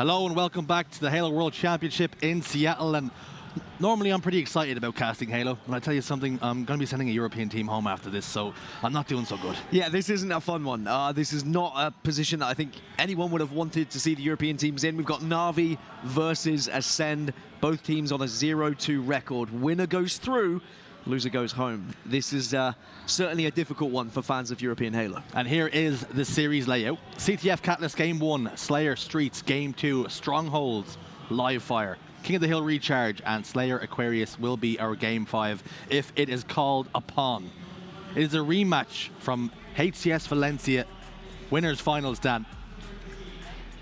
Hello and welcome back to the Halo World Championship in Seattle. And normally I'm pretty excited about casting Halo, and I tell you something, I'm going to be sending a European team home after this, so I'm not doing so good. Yeah, this isn't a fun one. This is not a position that I think anyone would have wanted to see the European teams in. We've got NaVi versus Acend, both teams on a 0-2 record. Winner goes through, loser goes home. This is certainly a difficult one for fans of European Halo. And here is the series layout. CTF Catalyst Game 1, Slayer Streets Game 2, Strongholds, Live Fire. King of the Hill Recharge and Slayer Aquarius will be our Game 5 if it is called upon. It is a rematch from HCS Valencia winners finals, Dan.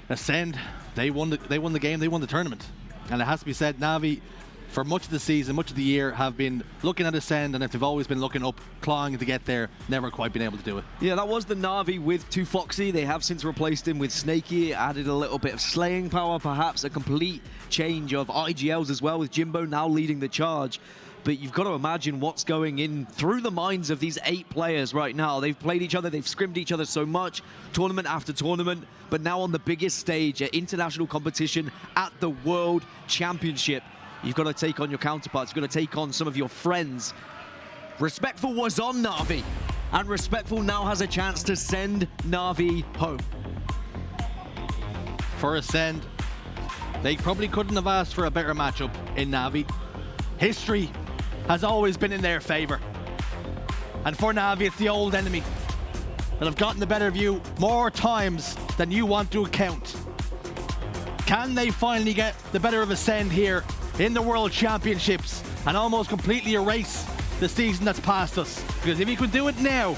Acend, they won the game, they won the tournament. And it has to be said, NaVi, for much of the season, much of the year, have been looking at Acend, and if they've always been looking up, clawing to get there, never quite been able to do it. Yeah, that was the NaVi with 2 Foxy. They have since replaced him with Snakey, added a little bit of slaying power, perhaps a complete change of IGLs as well, with Jimbo now leading the charge. But you've got to imagine what's going in through the minds of these 8 players right now. They've played each other, they've scrimmed each other so much, tournament after tournament, but now on the biggest stage at international competition at the World Championship, you've got to take on your counterparts, you've got to take on some of your friends. Respectful was on NaVi, and Respectful now has a chance to send NaVi home. For Acend, they probably couldn't have asked for a better matchup in NaVi. History has always been in their favor. And for NaVi, it's the old enemy that have gotten the better of you more times than you want to count. Can they finally get the better of Acend here in the World Championships and almost completely erase the season that's past us? Because if you could do it now,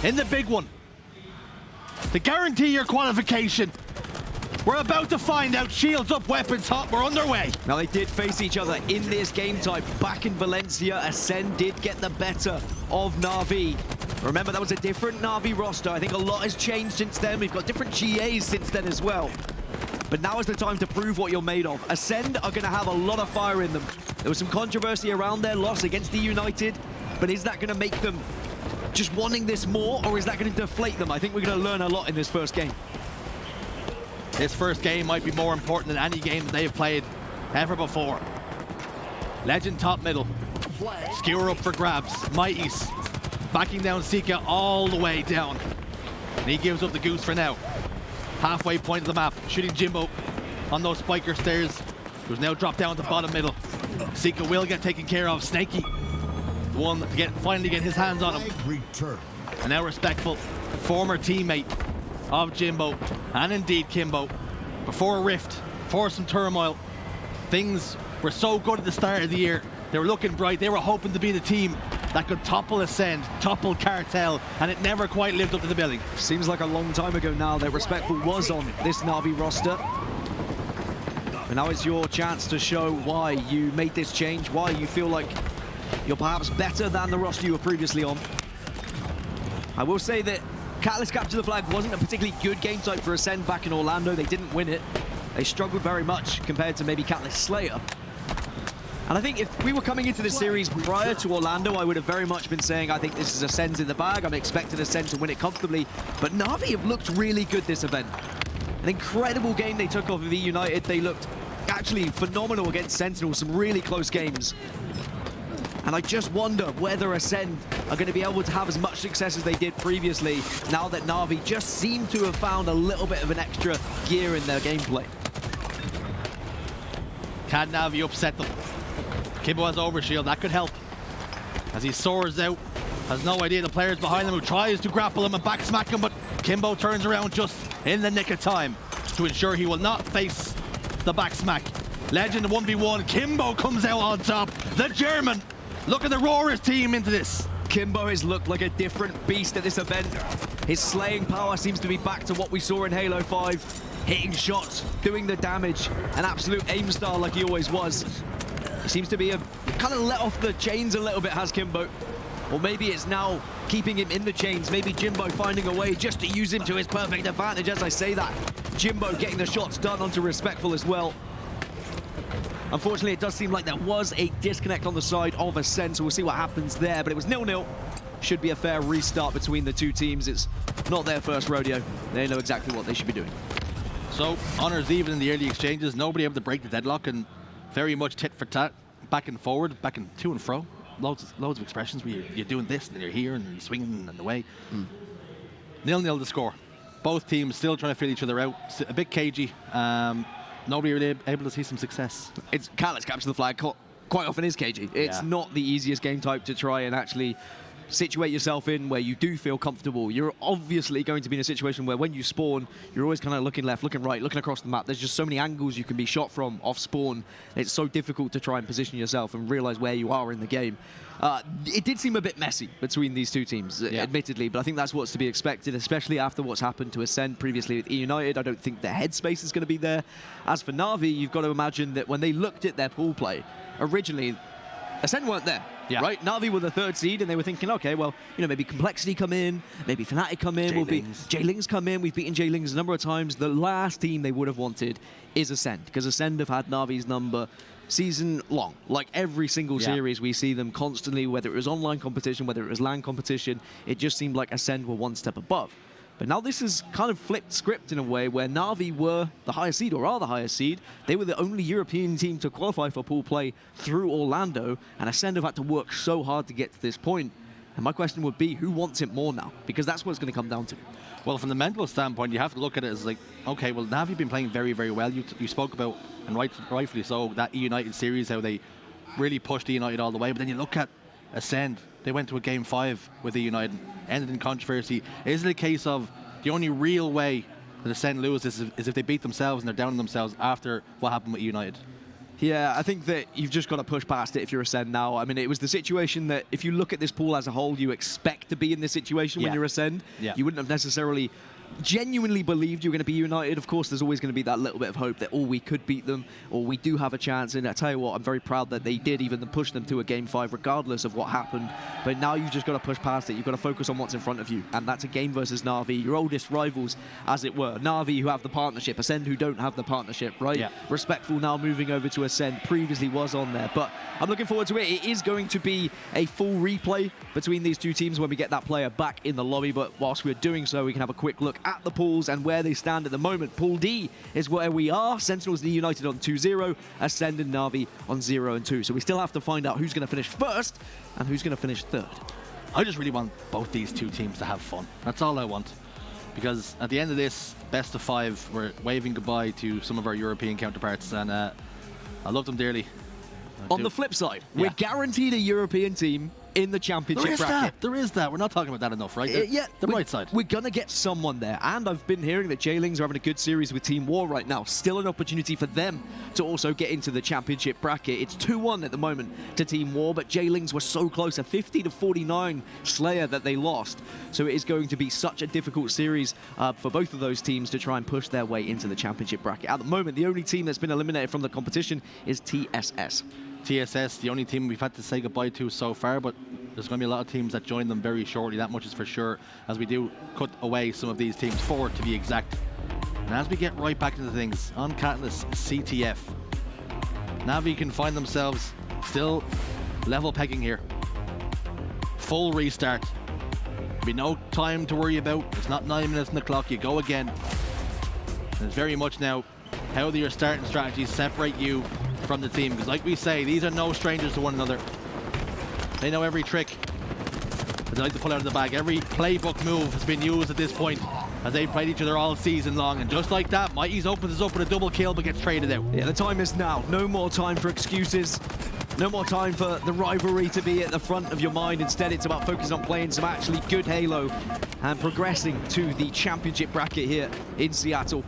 in the big one, to guarantee your qualification, we're about to find out. Shields up, weapons hot, we're underway. Now they did face each other in this game type back in Valencia. Acend did get the better of NaVi. Remember, that was a different NaVi roster. I think a lot has changed since then. We've got different GAs since then as well. But now is the time to prove what you're made of. Acend are going to have a lot of fire in them. There was some controversy around their loss against the United, but is that going to make them just wanting this more, or is that going to deflate them? I think we're going to learn a lot in this first game. This first game might be more important than any game that they've played ever before. Legend top middle. Skewer up for grabs. Mighties backing down Sika all the way down. And he gives up the goose for now. Halfway point of the map, shooting Jimbo on those spiker stairs, who's now dropped down to bottom middle. Sika will get taken care of. Snakey, the one to finally get his hands on him. And now Respectful, former teammate of Jimbo, and indeed Kimbo. Before a rift, before some turmoil, things were so good at the start of the year. They were looking bright. They were hoping to be the team that could topple Acend, topple Cartel, and it never quite lived up to the billing. Seems like a long time ago now that Respectful was on this NaVi roster. And now it's your chance to show why you made this change, why you feel like you're perhaps better than the roster you were previously on. I will say that Catalyst Capture the Flag wasn't a particularly good game type for Acend back in Orlando. They didn't win it. They struggled very much compared to maybe Catalyst Slayer. And I think if we were coming into this series prior to Orlando, I would have very much been saying, I think this is Acend's in the bag. I'm expecting Acend to win it comfortably. But NaVi have looked really good this event. An incredible game they took off of the United. They looked actually phenomenal against Sentinel, some really close games. And I just wonder whether Acend are going to be able to have as much success as they did previously, now that NaVi just seem to have found a little bit of an extra gear in their gameplay. Can NaVi upset them? Kimbo has overshield, that could help. As he soars out, has no idea the players behind him, who tries to grapple him and back smack him, but Kimbo turns around just in the nick of time to ensure he will not face the back smack. Legend 1v1, Kimbo comes out on top, the German. Look at the Roarers team into this. Kimbo has looked like a different beast at this event. His slaying power seems to be back to what we saw in Halo 5. Hitting shots, doing the damage, an absolute aim star like he always was. He seems to be kind of let off the chains a little bit, has Kimbo. Or maybe it's now keeping him in the chains. Maybe Jimbo finding a way just to use him to his perfect advantage. As I say that, Jimbo getting the shots done onto Respectful as well. Unfortunately, it does seem like there was a disconnect on the side of Acend, so we'll see what happens there. But it was 0-0. Should be a fair restart between the two teams. It's not their first rodeo. They know exactly what they should be doing. So, honours even in the early exchanges, nobody able to break the deadlock, and very much tit for tat, back and forward, back and to and fro. Loads of expressions where you're doing this, and you're here, and you're swinging and away. 0-0 the score. Both teams still trying to feel each other out. A bit cagey. Nobody really able to see some success. It's Countless Capture the Flag quite often is cagey. It's not the easiest game type to try and actually situate yourself in where you do feel comfortable. You're obviously going to be in a situation where when you spawn, you're always kind of looking left, looking right, looking across the map. There's just so many angles you can be shot from off spawn. It's so difficult to try and position yourself and realize where you are in the game. It did seem a bit messy between these two teams, admittedly, but I think that's what's to be expected, especially after what's happened to Acend previously with E United. I don't think the headspace is going to be there. As for NaVi, you've got to imagine that when they looked at their pool play, originally, Acend weren't there, right? NaVi were the 3rd seed, and they were thinking, okay, well, you know, maybe Complexity come in, maybe Fnatic come in, J-Lings come in. We've beaten J-Lings a number of times. The last team they would have wanted is Acend, because Acend have had NaVi's number season long. Like every single series, we see them constantly, whether it was online competition, whether it was LAN competition, it just seemed like Acend were one step above. But now this is kind of flipped script in a way where NaVi were the highest seed, or are the highest seed. They were the only European team to qualify for pool play through Orlando, and Acend have had to work so hard to get to this point. And my question would be, who wants it more now? Because that's what it's going to come down to. Well, from the mental standpoint, you have to look at it as like, okay, well, NaVi been playing very, very well. You spoke about, and rightfully so, that E United series, how they really pushed E United all the way. But then you look at Acend, they went to a Game 5 with E United, ended in controversy. Is it a case of the only real way that Acend lose is if they beat themselves and they're down on themselves after what happened with E United? Yeah, I think that you've just got to push past it if you're Acend now. I mean, it was the situation that if you look at this pool as a whole, you expect to be in this situation when you're Acend. You wouldn't have necessarily genuinely believed you were going to be United. Of course, there's always going to be that little bit of hope that, we could beat them, or we do have a chance. And I tell you what, I'm very proud that they did even push them to a Game 5 regardless of what happened. But now you've just got to push past it. You've got to focus on what's in front of you, and that's a game versus NaVi, your oldest rivals, as it were. NaVi, who have the partnership, Acend, who don't have the partnership, right? Respectful now moving over to Acend, previously was on there. But I'm looking forward to it. It is going to be a full replay between these two teams when we get that player back in the lobby. But whilst we're doing so, we can have a quick look at the pools and where they stand at the moment. Pool D is where we are. Sentinels and United on 2-0, Acend and NaVi on 0 and 2. So we still have to find out who's going to finish first and who's going to finish third. I just really want both these two teams to have fun. That's all I want. Because at the end of this best of 5, we're waving goodbye to some of our European counterparts, and I love them dearly. On the flip side, we're guaranteed a European team in the championship bracket. There is that. We're not talking about that enough, right? The right side. We're going to get someone there. And I've been hearing that J-Lings are having a good series with Team War right now. Still an opportunity for them to also get into the championship bracket. It's 2-1 at the moment to Team War, but J-Lings were so close. A 50-49 Slayer that they lost. So it is going to be such a difficult series for both of those teams to try and push their way into the championship bracket. At the moment, the only team that's been eliminated from the competition is TSS. TSS, the only team we've had to say goodbye to so far, but there's going to be a lot of teams that join them very shortly, that much is for sure, as we do cut away some of these teams, 4 to be exact. And as we get right back into things, on Catalyst CTF, NaVi can find themselves still level pegging here. Full restart. There'll be no time to worry about. It's not 9 minutes on the clock, you go again. And it's very much now, how do your starting strategies separate you from the team? Because like we say, these are no strangers to one another. They know every trick that they like to pull out of the bag. Every playbook move has been used at this point as they've played each other all season long. And just like that, Mighty's opens us up with a double kill but gets traded out. Yeah, the time is now. No more time for excuses. No more time for the rivalry to be at the front of your mind. Instead, it's about focusing on playing some actually good Halo and progressing to the championship bracket here in Seattle.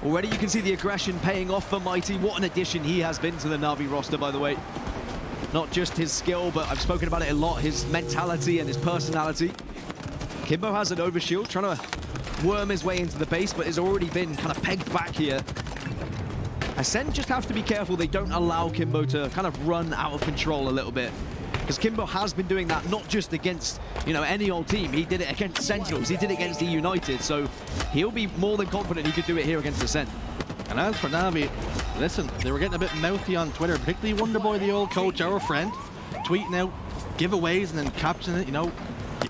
Already you can see the aggression paying off for Mighty. What an addition he has been to the NaVi roster, by the way. Not just his skill, but I've spoken about it a lot, his mentality and his personality. Kimbo has an overshield, trying to worm his way into the base, but has already been kind of pegged back here. Acend just have to be careful they don't allow Kimbo to kind of run out of control a little bit. Because Kimbo has been doing that not just against, any old team. He did it against Sentinels, he did it against E United, so he'll be more than confident he could do it here against Acend. And as for NaVi, listen, they were getting a bit mouthy on Twitter, particularly Wonderboy, the old coach, our friend, tweeting out giveaways and then captioning it,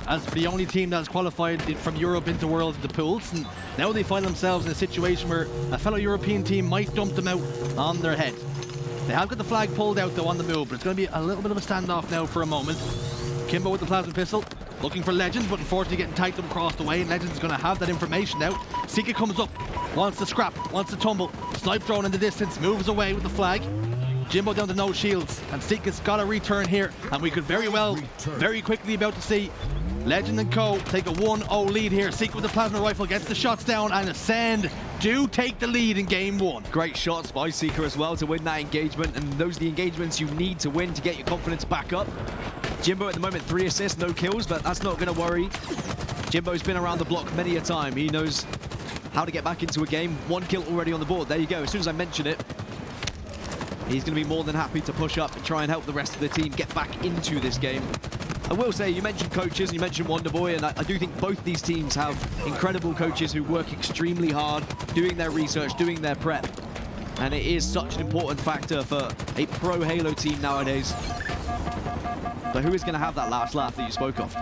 as the only team that has qualified from Europe into Worlds, the pools, and now they find themselves in a situation where a fellow European team might dump them out on their head. They have got the flag pulled out though on the move, but it's going to be a little bit of a standoff now for a moment. Kimbo with the plasma pistol, looking for Legend, but unfortunately getting tight them across the way, and Legend's going to have that information now. Sika comes up, wants to scrap, wants to tumble, snipe drone in the distance, moves away with the flag. Jimbo down to no shields, and Sika's got a return here, and we could very well, very quickly about to see Legend and Co take a 1-0 lead here. Sika with the plasma rifle gets the shots down, and Acend do take the lead in game 1. Great shots by Sika as well to win that engagement, and those are the engagements you need to win to get your confidence back up. Jimbo at the moment 3 assists, no kills, but that's not going to worry. Jimbo's been around the block many a time. He knows how to get back into a game. 1 kill already on the board. There you go. As soon as I mention it, he's going to be more than happy to push up and try and help the rest of the team get back into this game. I will say, you mentioned coaches, and you mentioned Wonderboy, and I do think both these teams have incredible coaches who work extremely hard, doing their research, doing their prep. And it is such an important factor for a pro Halo team nowadays. But who is going to have that last laugh that you spoke of?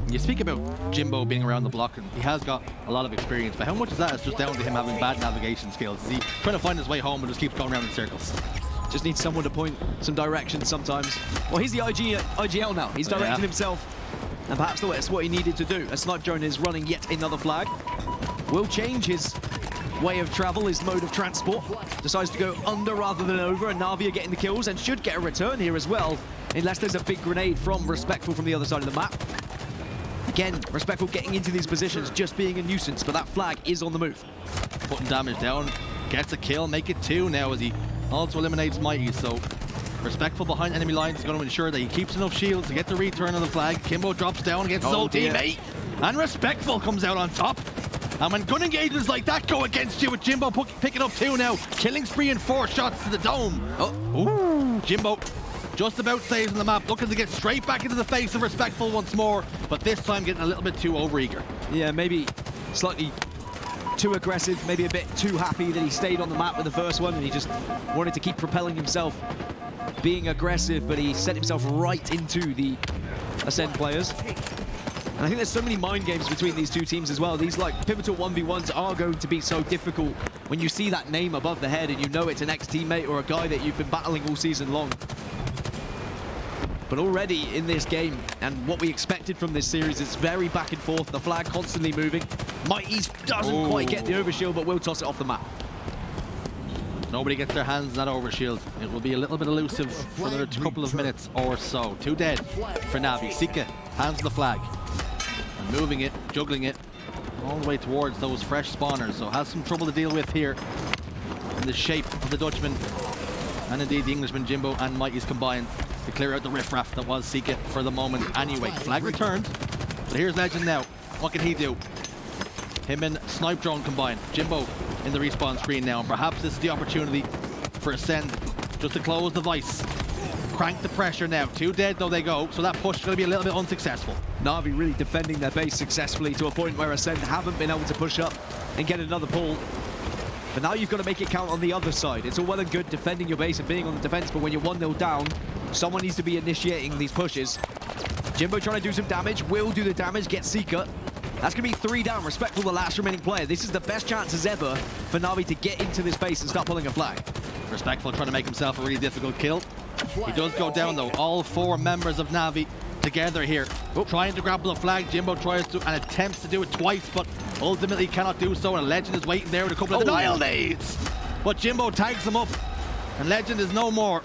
You speak about Jimbo being around the block, and he has got a lot of experience, but how much of that is just down to him having bad navigation skills? Is he trying to find his way home and just keeps going around in circles? Just needs someone to point some direction sometimes. Well, he's the IGL now. He's directing himself, and perhaps that's what he needed to do. A snipe drone is running yet another flag. Will change his way of travel, his mode of transport. Decides to go under rather than over, and NaVi are getting the kills and should get a return here as well, unless there's a big grenade from Respectful from the other side of the map. Again, Respectful getting into these positions, just being a nuisance, but that flag is on the move. Putting damage down, gets a kill, make it 2 now as he also eliminates Mighty. So Respectful behind enemy lines is going to ensure that he keeps enough shields to get the return on the flag. Kimbo drops down against his old teammate, and Respectful comes out on top. And when gun engagements like that go against you, with Jimbo picking up 2 now, killing spree and 4 shots to the dome. Ooh, Jimbo just about saves on the map, looking to get straight back into the face of Respectful once more, but this time getting a little bit too overeager. Yeah, maybe slightly too aggressive, maybe a bit too happy that he stayed on the map with the first one, and he just wanted to keep propelling himself, being aggressive, but he set himself right into the Acend players. And I think there's so many mind games between these two teams as well. These like pivotal 1v1s are going to be so difficult when you see that name above the head and you know it's an ex-teammate or a guy that you've been battling all season long. But already in this game, and what we expected from this series, it's very back and forth, the flag constantly moving. Mighty's doesn't quite get the overshield, but will toss it off the map. Nobody gets their hands on that overshield. It will be a little bit elusive for another couple of minutes or so. 2 dead for NaVi. Sika hands the flag. And moving it, juggling it, all the way towards those fresh spawners. So has some trouble to deal with here in the shape of the Dutchman. And indeed the Englishman, Jimbo and Mighty's combined to clear out the riffraff that was Sika for the moment anyway. Flag returned, but here's Legend now. What can he do? Him and Snipe Drone combined. Jimbo in the respawn screen now, and perhaps this is the opportunity for Acend just to close the vice. Crank the pressure now. 2 dead though they go, so that push is going to be a little bit unsuccessful. NaVi really defending their base successfully to a point where Acend haven't been able to push up and get another pull. But now you've got to make it count on the other side. It's all well and good defending your base and being on the defense, but when you're 1-0 down, someone needs to be initiating these pushes. Jimbo trying to do some damage, will do the damage, get Sika. That's going to be 3 down, Respectful the last remaining player. This is the best chances ever for NaVi to get into this base and start pulling a flag. Respectful trying to make himself a really difficult kill. He does go down though, all 4 members of NaVi together here. Trying to grapple the flag, Jimbo tries to and attempts to do it twice, but ultimately cannot do so, and Legend is waiting there with a couple of denial nades. But Jimbo tags him up, and Legend is no more.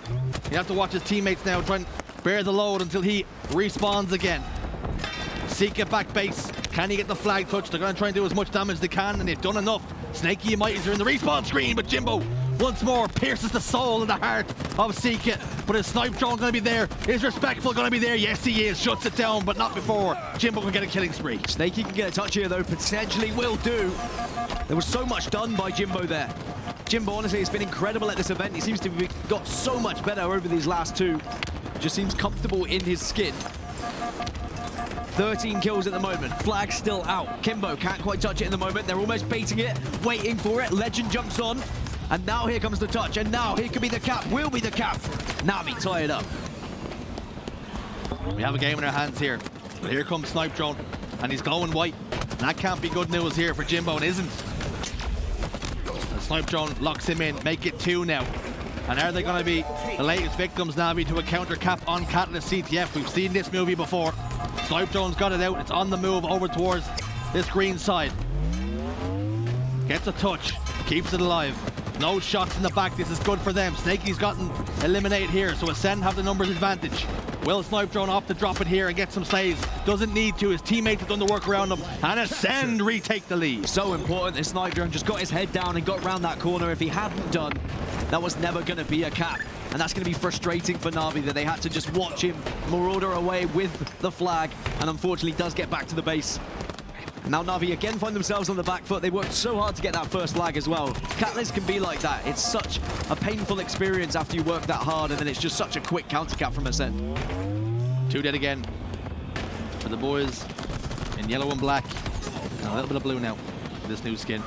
You have to watch his teammates now try and bear the load until he respawns again. Sika back base. Can he get the flag touch? They're going to try and do as much damage as they can, and they've done enough. Snakey and Mighties are in the respawn screen, but Jimbo once more pierces the soul and the heart of Sika. But his snipe drone going to be there. Is Respectful going to be there? Yes, he is. Shuts it down, but not before Jimbo can get a killing spree. Snakey can get a touch here, though. Potentially will do. There was so much done by Jimbo there. Jimbo, honestly, has been incredible at this event. He seems to have got so much better over these last 2. Just seems comfortable in his skin. 13 kills at the moment. Flag still out. Kimbo can't quite touch it in the moment. They're almost baiting it, waiting for it. Legend jumps on. And now here comes the touch. And now here could be the cap. Will be the cap. NaVi tie it up. We have a game in our hands here. But here comes Snipe Drone, and he's glowing white. And that can't be good news here for Jimbo, and isn't. And Snipe Drone locks him in, make it 2 now. And are they going to be the latest victims, NaVi, to a counter cap on Catalyst CTF? We've seen this movie before. Snipe Drone's got it out, it's on the move over towards this green side. Gets a touch, keeps it alive. No shots in the back, this is good for them. Snakey's gotten eliminated here, so Acend have the numbers advantage. Will Snipe Drone opt to drop it here and get some slays? Doesn't need to, his teammates have done the work around him, and Acend retake the lead. So important, this Snipe Drone just got his head down and got around that corner. If he hadn't done, that was never going to be a cap. And that's going to be frustrating for NaVi, that they had to just watch him marauder away with the flag, and unfortunately does get back to the base. Now NaVi again find themselves on the back foot. They worked so hard to get that first flag as well. Catalyst can be like that. It's such a painful experience after you work that hard, and then it's just such a quick counter cap from Acend. 2 dead again for the boys in yellow and black. And a little bit of blue now for this new skin.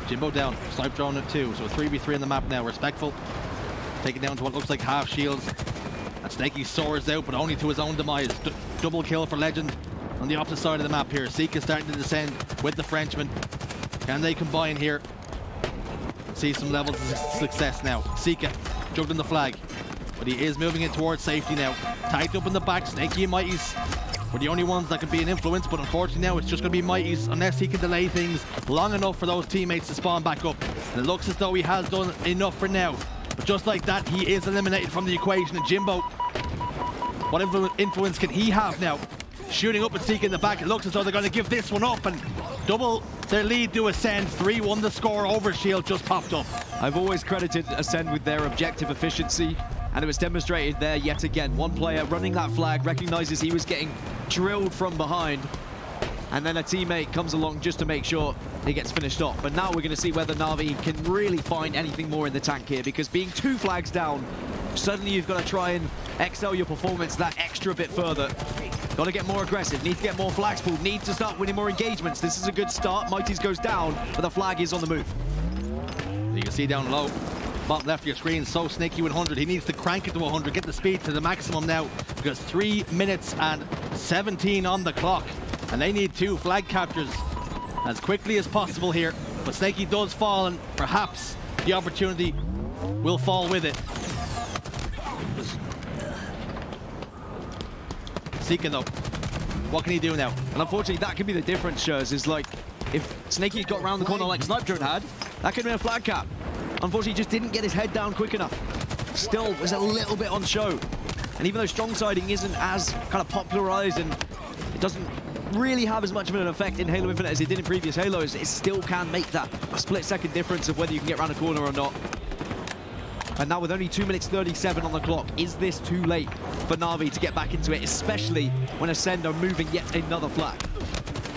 Jimbo down, Snipe Drone at 2, so a 3v3 on the map now. Respectful, take it down to what looks like half shields. And Snakey soars out, but only to his own demise. Double kill for Legend on the opposite side of the map here. Sika starting to descend with the Frenchman. Can they combine here? See some levels of success now. Sika jugged on the flag, but he is moving it towards safety now. Tied up in the back, Snakey and Mighties were the only ones that can be an influence, but unfortunately now it's just going to be Mighties unless he can delay things long enough for those teammates to spawn back up. And it looks as though he has done enough for now. But just like that, he is eliminated from the equation. And Jimbo, what influence can he have now? Shooting up at Sika in the back, it looks as though they're going to give this one up and double their lead to Acend. 3-1 the score, over shield just popped up. I've always credited Acend with their objective efficiency, and it was demonstrated there yet again. One player running that flag recognizes he was getting drilled from behind, and then a teammate comes along just to make sure he gets finished off. But now we're going to see whether NaVi can really find anything more in the tank here, because being 2 flags down, suddenly you've got to try and excel your performance that extra bit further. Got to get more aggressive, need to get more flags pulled, need to start winning more engagements. This is a good start. Mighties goes down, but the flag is on the move. You can see down low, bottom left of your screen, so Snaky 100. He needs to crank it to 100, get the speed to the maximum now, because 3 minutes and 17 on the clock. And they need 2 flag captures as quickly as possible here. But Snaky does fall, and perhaps the opportunity will fall with it. Sika though, what can he do now? And unfortunately that can be the difference, Shurs, is like, if Snaky got around the corner like Snipe Drone had, that could have been a flag cap. Unfortunately, he just didn't get his head down quick enough. Still was a little bit on show. And even though strong siding isn't as kind of popularized and it doesn't really have as much of an effect in Halo Infinite as it did in previous Halos, it still can make that a split-second difference of whether you can get around a corner or not. And now with only 2 minutes 37 on the clock, is this too late for NaVi to get back into it, especially when Acend are moving yet another flag?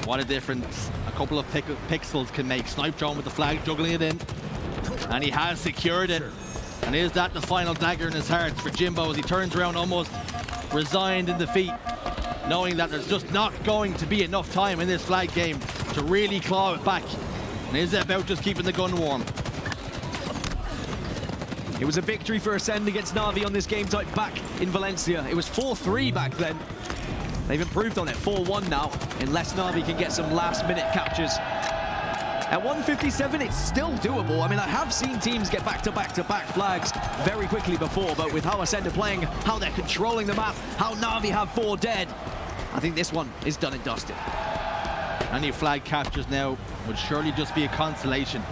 What a difference a couple of pixels can make. Snipe Drone with the flag, juggling it in. And he has secured it. And is that the final dagger in his heart for Jimbo as he turns around almost resigned in defeat, knowing that there's just not going to be enough time in this flag game to really claw it back. And is it about just keeping the gun warm? It was a victory for Acend against NaVi on this game type back in Valencia. It was 4-3 back then. They've improved on it, 4-1 now, unless NaVi can get some last-minute captures. At 1:57, it's still doable. I mean, I have seen teams get back-to-back-to-back flags very quickly before, but with how Acend are playing, how they're controlling the map, how NaVi have 4 dead, I think this one is done and dusted. Any flag captures now would surely just be a consolation.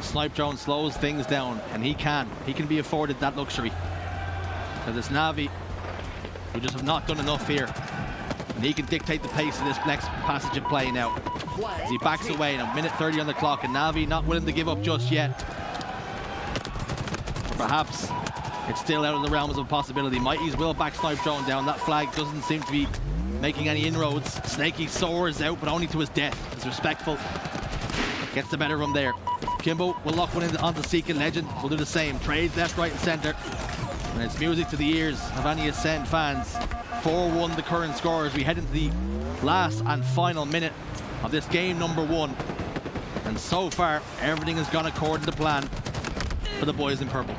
Snipe Drone slows things down, and he can be afforded that luxury. Because it's NaVi who just have not done enough here. And he can dictate the pace of this next passage of play now. As he backs away now, minute 30 on the clock, and NaVi not willing to give up just yet. Perhaps it's still out of the realms of possibility. Mighties will back Snipe Drone down. That flag doesn't seem to be making any inroads. Snaky soars out, but only to his death. Is respectful. Gets the better of him there. Kimbo will lock one in onto Sika. Legend will do the same. Trades left, right, and center. And it's music to the ears of any Acend fans. 4-1 the current score as we head into the last and final minute of this game number 1. And so far, everything has gone according to plan for the boys in purple.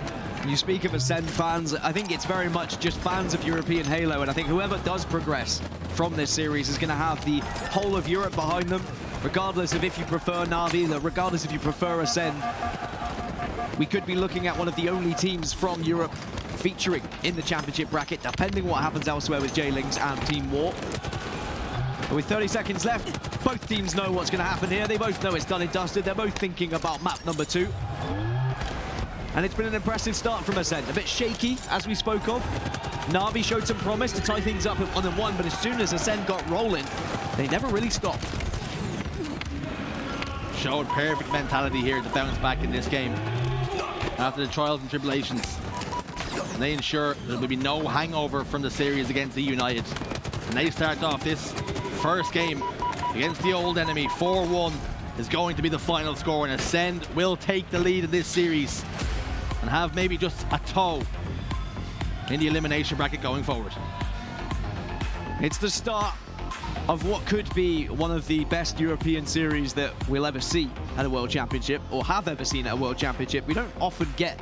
You speak of Acend fans, I think it's very much just fans of European Halo, and I think whoever does progress from this series is going to have the whole of Europe behind them, regardless of if you prefer NaVi, regardless if you prefer Acend. We could be looking at one of the only teams from Europe featuring in the championship bracket, depending what happens elsewhere with J-Links and Team War. But with 30 seconds left, both teams know what's going to happen here. They both know it's done and dusted. They're both thinking about map number 2. And it's been an impressive start from Acend. A bit shaky, as we spoke of. NaVi showed some promise to tie things up at 1-1, but as soon as Acend got rolling, they never really stopped. Showed perfect mentality here to bounce back in this game. After the trials and tribulations, and they ensure there will be no hangover from the series against the United. And they start off this first game against the old enemy. 4-1 is going to be the final score, and Acend will take the lead in this series and have maybe just a toe in the elimination bracket going forward. It's the start of what could be one of the best European series that we'll ever see at a World Championship, or have ever seen at a World Championship. We don't often get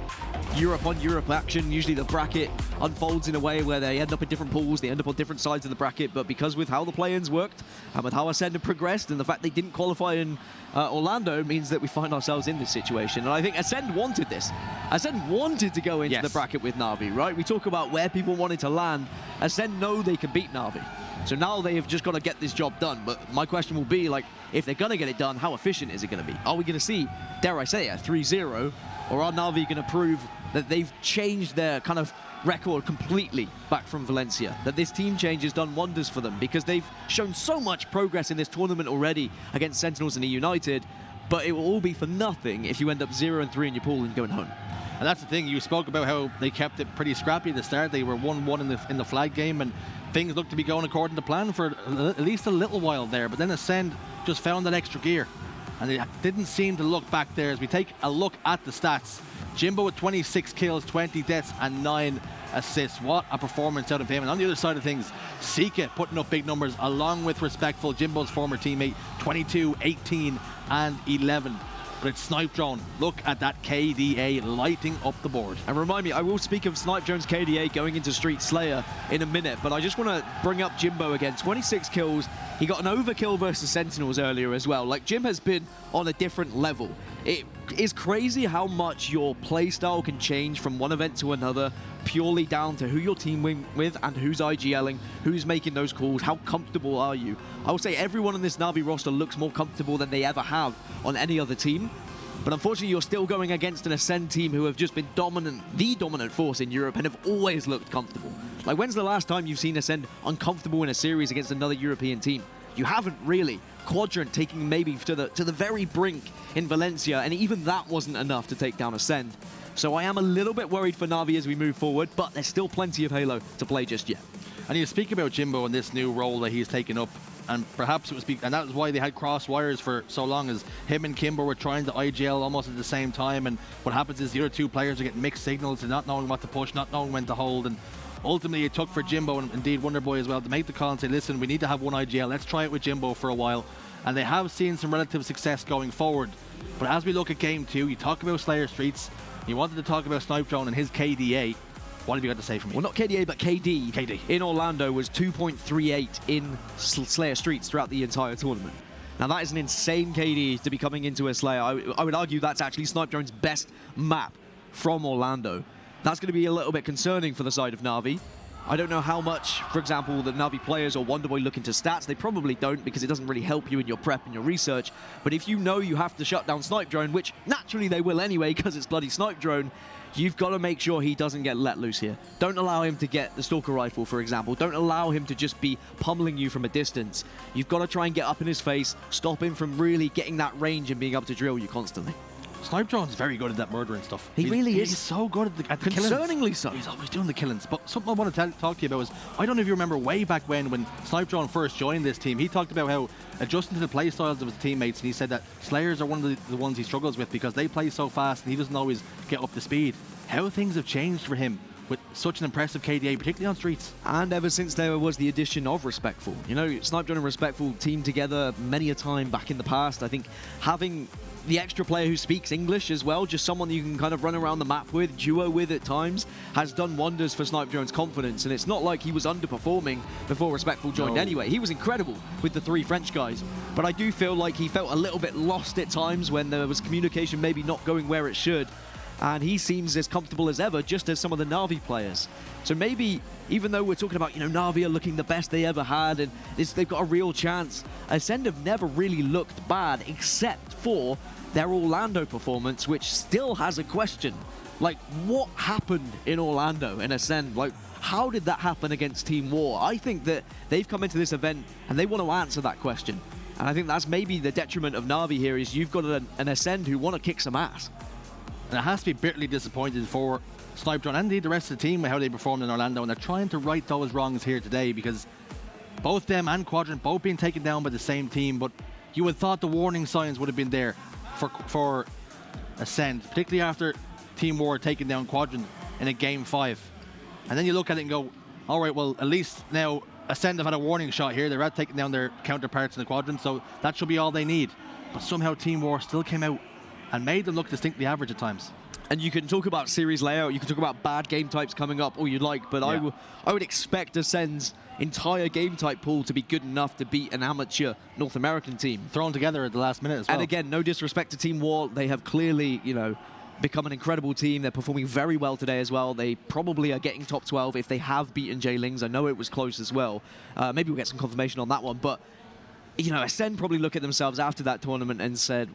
Europe on Europe action. Usually the bracket unfolds in a way where they end up in different pools, they end up on different sides of the bracket, but because with how the play-ins worked, and with how Acend have progressed, and the fact they didn't qualify in Orlando means that we find ourselves in this situation. And I think Acend wanted this. Acend wanted to go into the bracket with NaVi, right? We talk about where people wanted to land. Acend know they can beat NaVi. So now they have just got to get this job done. But my question will be, like, if they're going to get it done, how efficient is it going to be? Are we going to see, dare I say it, a 3-0? Or are NaVi going to prove that they've changed their kind of record completely back from Valencia? That this team change has done wonders for them, because they've shown so much progress in this tournament already against Sentinels and the United, but it will all be for nothing if you end up 0-3 in your pool and going home. And that's the thing, you spoke about how they kept it pretty scrappy at the start. They were 1-1 in the flag game, and things looked to be going according to plan for at least a little while there. But then Acend just found that extra gear, and they didn't seem to look back there. As we take a look at the stats, Jimbo with 26 kills, 20 deaths, and 9 assists. What a performance out of him. And on the other side of things, Sika putting up big numbers along with Respectful, Jimbo's former teammate, 22, 18, and 11. But it's Snipe Drone. Look at that KDA lighting up the board. And remind me, I will speak of Snipe Drone's KDA going into Street Slayer in a minute, but I just want to bring up Jimbo again. 26 kills. He got an overkill versus Sentinels earlier as well. Like, Jim has been on a different level. It is crazy how much your playstyle can change from one event to another, purely down to who you're teaming with and who's IGLing, who's making those calls, how comfortable are you. I will say everyone in this NaVi roster looks more comfortable than they ever have on any other team. But unfortunately, you're still going against an Acend team who have just been dominant, the dominant force in Europe, and have always looked comfortable. Like, when's the last time you've seen Acend uncomfortable in a series against another European team? You haven't really. Quadrant taking maybe to the very brink in Valencia, and even that wasn't enough to take down Acend. So I am a little bit worried for NaVi as we move forward, but there's still plenty of Halo to play just yet. And you speak about Jimbo and this new role that he's taken up, and perhaps it was, and that was why they had cross wires for so long, as him and Kimber were trying to IGL almost at the same time, and what happens is the other two players are getting mixed signals and not knowing what to push, not knowing when to hold, and ultimately it took for Jimbo and indeed Wonderboy as well to make the call and say, listen, we need to have one IGL, let's try it with Jimbo for a while. And they have seen some relative success going forward. But as we look at game 2, you talk about Slayer Streets, you wanted to talk about Snipe Drone and his KDA. What have you got to say for me? Well, not KDA, but KD. KD. In Orlando was 2.38 in Slayer Streets throughout the entire tournament. Now, that is an insane KD to be coming into a Slayer. I would argue that's actually Snipe Drone's best map from Orlando. That's going to be a little bit concerning for the side of NaVi. I don't know how much, for example, the NaVi players or Wonderboy look into stats. They probably don't, because it doesn't really help you in your prep and your research. But if you know you have to shut down Snipe Drone, which naturally they will anyway because it's bloody Snipe Drone, you've got to make sure he doesn't get let loose here. Don't allow him to get the Stalker Rifle, for example. Don't allow him to just be pummeling you from a distance. You've got to try and get up in his face, stop him from really getting that range and being able to drill you constantly. Snipe Drone's very good at that murdering stuff. He really is. He's so good at the Concerningly killings. so. He's always doing the killings. But something I want to talk to you about is, I don't know if you remember way back when Snipe Drone first joined this team, he talked about how adjusting to the play styles of his teammates, and he said that Slayers are one of the ones he struggles with because they play so fast and he doesn't always get up to speed. How things have changed for him with such an impressive KDA, particularly on Streets. And ever since there was the addition of Respectful. You know, Snipe Drone and Respectful teamed together many a time back in the past. I think having the extra player who speaks English as well, just someone you can kind of run around the map with, duo with at times, has done wonders for Snipe Jones' confidence. And it's not like he was underperforming before Respectful joined anyway. He was incredible with the 3 French guys. But I do feel like he felt a little bit lost at times when there was communication maybe not going where it should. And he seems as comfortable as ever, just as some of the NaVi players. So maybe, even though we're talking about, NaVi are looking the best they ever had, and they've got a real chance, Acend have never really looked bad, except for their Orlando performance, which still has a question. Like, what happened in Orlando in Acend? Like, how did that happen against Team War? I think that they've come into this event, and they want to answer that question. And I think that's maybe the detriment of NaVi here, is you've got an Acend who want to kick some ass. And it has to be bitterly disappointed for Snipe Jones and indeed the rest of the team with how they performed in Orlando, and they're trying to right those wrongs here today, because both them and Quadrant both being taken down by the same team, but you would have thought the warning signs would have been there for Acend, particularly after Team War taking down Quadrant in a Game 5. And then you look at it and go, all right, well, at least now Acend have had a warning shot here. They're at taking down their counterparts in the Quadrant, so that should be all they need. But somehow Team War still came out and made them look distinctly average at times. And you can talk about series layout, you can talk about bad game types coming up, all you'd like, but I would expect Ascend's entire game type pool to be good enough to beat an amateur North American team. Thrown together at the last minute as well. And again, no disrespect to Team War, they have clearly, become an incredible team. They're performing very well today as well. They probably are getting top 12 if they have beaten J-Lings. I know it was close as well. Maybe we'll get some confirmation on that one, but Acend probably look at themselves after that tournament and said,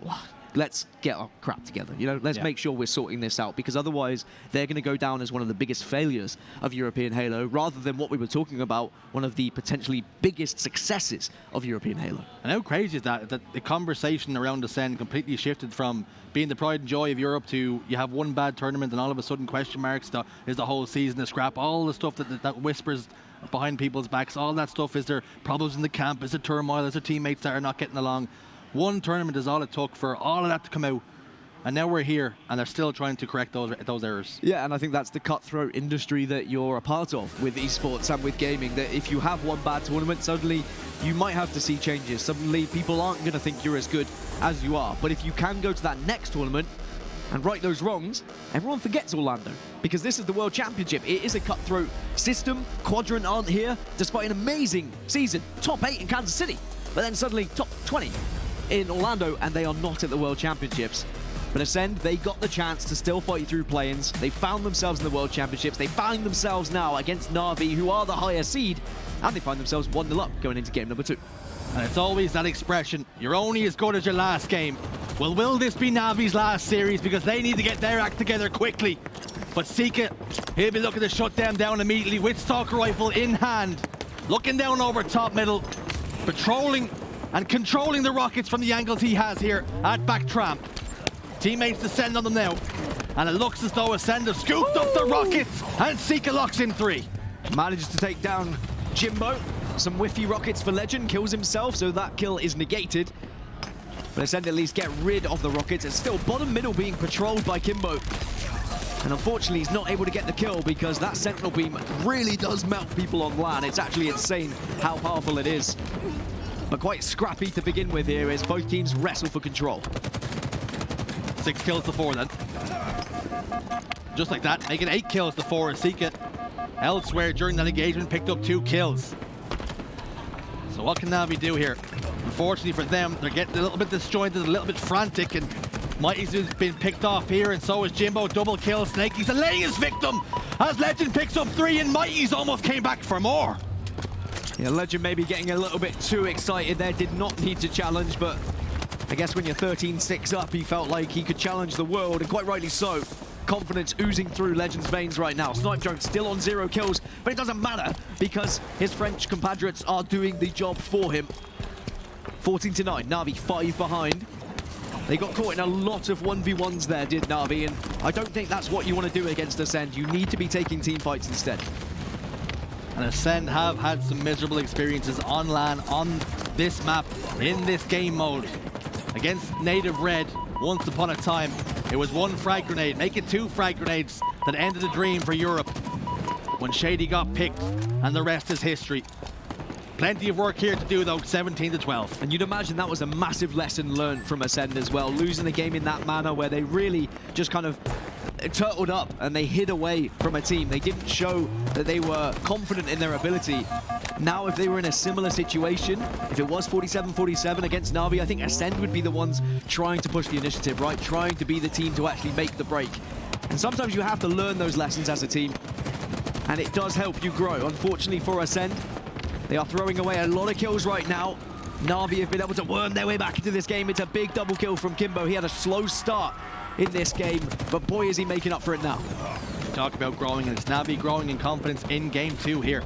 let's get our crap together. Let's make sure we're sorting this out, because otherwise they're going to go down as one of the biggest failures of European Halo, rather than what we were talking about, one of the potentially biggest successes of European Halo. And how crazy is that the conversation around Acend completely shifted from being the pride and joy of Europe to you have one bad tournament and all of a sudden question marks, is the whole season a scrap, all the stuff that whispers behind people's backs, all that stuff. Is there problems in the camp? Is there turmoil? Is there teammates that are not getting along? One tournament is all it took for all of that to come out, and now we're here, and they're still trying to correct those errors. Yeah, and I think that's the cutthroat industry that you're a part of with esports and with gaming, that if you have one bad tournament, suddenly you might have to see changes. Suddenly people aren't going to think you're as good as you are. But if you can go to that next tournament and right those wrongs, everyone forgets Orlando, because this is the World Championship. It is a cutthroat system. Quadrant aren't here, despite an amazing season. Top 8 in Kansas City, but then suddenly top 20 in Orlando, and they are not at the World Championships. But Acend, they got the chance to still fight through play-ins. They found themselves in the World Championships. They find themselves now against NaVi, who are the higher seed, and they find themselves 1-0 up going into game number 2. And it's always that expression, you're only as good as your last game. Well, will this be NaVi's last series? Because they need to get their act together quickly. But Sika, he'll be looking to shut them down immediately with Stalker Rifle in hand. Looking down over top middle, patrolling and controlling the rockets from the angles he has here at back tramp. Teammates descend on them now, and it looks as though Acend have scooped up the rockets, and Sika locks in 3. Manages to take down Jimbo. Some whiffy rockets for Legend, kills himself, so that kill is negated. But Acend at least get rid of the rockets. It's still bottom middle being patrolled by Kimbo. And unfortunately, he's not able to get the kill because that Sentinel beam really does melt people on LAN. It's actually insane how powerful it is. But quite scrappy to begin with here as both teams wrestle for control. 6 kills to 4 then. Just like that, making 8 kills to 4 as Sika elsewhere during that engagement picked up 2 kills. So what can NaVi do here? Unfortunately for them, they're getting a little bit disjointed, a little bit frantic, and Mighty's been picked off here, and so is Jimbo. Double kill. Snakey's delaying his victim as Legend picks up 3, and Mighty's almost came back for more. Yeah, Legend maybe getting a little bit too excited there. Did not need to challenge, but I guess when you're 13-6 up, he felt like he could challenge the world, and quite rightly so. Confidence oozing through Legend's veins right now. Snipe Jones still on 0 kills, but it doesn't matter because his French compatriots are doing the job for him. 14-9, NaVi 5 behind. They got caught in a lot of 1v1s there, did NaVi, and I don't think that's what you want to do against Acend. You need to be taking team fights instead. And Acend have had some miserable experiences on LAN, on this map, in this game mode. Against Native Red, once upon a time, it was 1 frag grenade, make it 2 frag grenades that ended the dream for Europe when Shady got picked, and the rest is history. Plenty of work here to do though, 17-12. And you'd imagine that was a massive lesson learned from Acend as well, losing the game in that manner where they really just kind of turtled up and they hid away from a team. They didn't show that they were confident in their ability. Now, if they were in a similar situation, if it was 47-47 against NaVi, I think Acend would be the ones trying to push the initiative, right? Trying to be the team to actually make the break. And sometimes you have to learn those lessons as a team, and it does help you grow. Unfortunately for Acend, they are throwing away a lot of kills right now. NaVi have been able to worm their way back into this game. It's a big double kill from Kimbo. He had a slow start in this game, but boy, is he making up for it now. Talk about growing, and it's NaVi growing in confidence in game 2 here.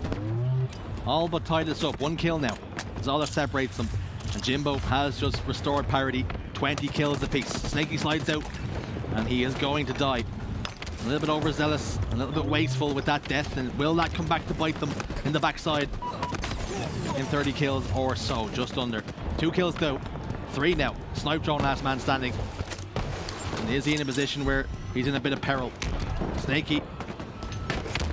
All but tied this up. 1 kill now. That's all that separates them. And Jimbo has just restored parity. 20 kills apiece. Snaky slides out, and he is going to die. A little bit overzealous, a little bit wasteful with that death, and will that come back to bite them in the backside in 30 kills or so, just under. 2 kills though, 3 now. Snipe drone, last man standing. And is he in a position where he's in a bit of peril? Snaky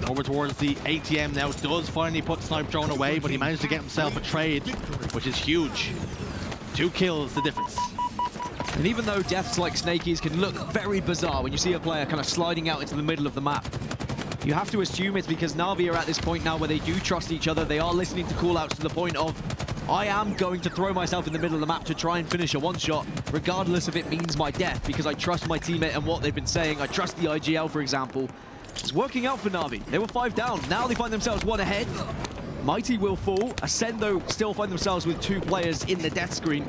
over towards the ATM now, does finally put snipe drone away, but he managed to get himself a trade, which is huge. 2 kills, the difference. And even though deaths like Snaky's can look very bizarre when you see a player kind of sliding out into the middle of the map, you have to assume it's because NaVi are at this point now where they do trust each other. They are listening to call-outs to the point of, I am going to throw myself in the middle of the map to try and finish a one-shot, regardless if it means my death, because I trust my teammate and what they've been saying. I trust the IGL, for example. It's working out for NaVi. They were 5 down. Now they find themselves 1 ahead. Mighty will fall. Acend, though, still find themselves with 2 players in the death screen.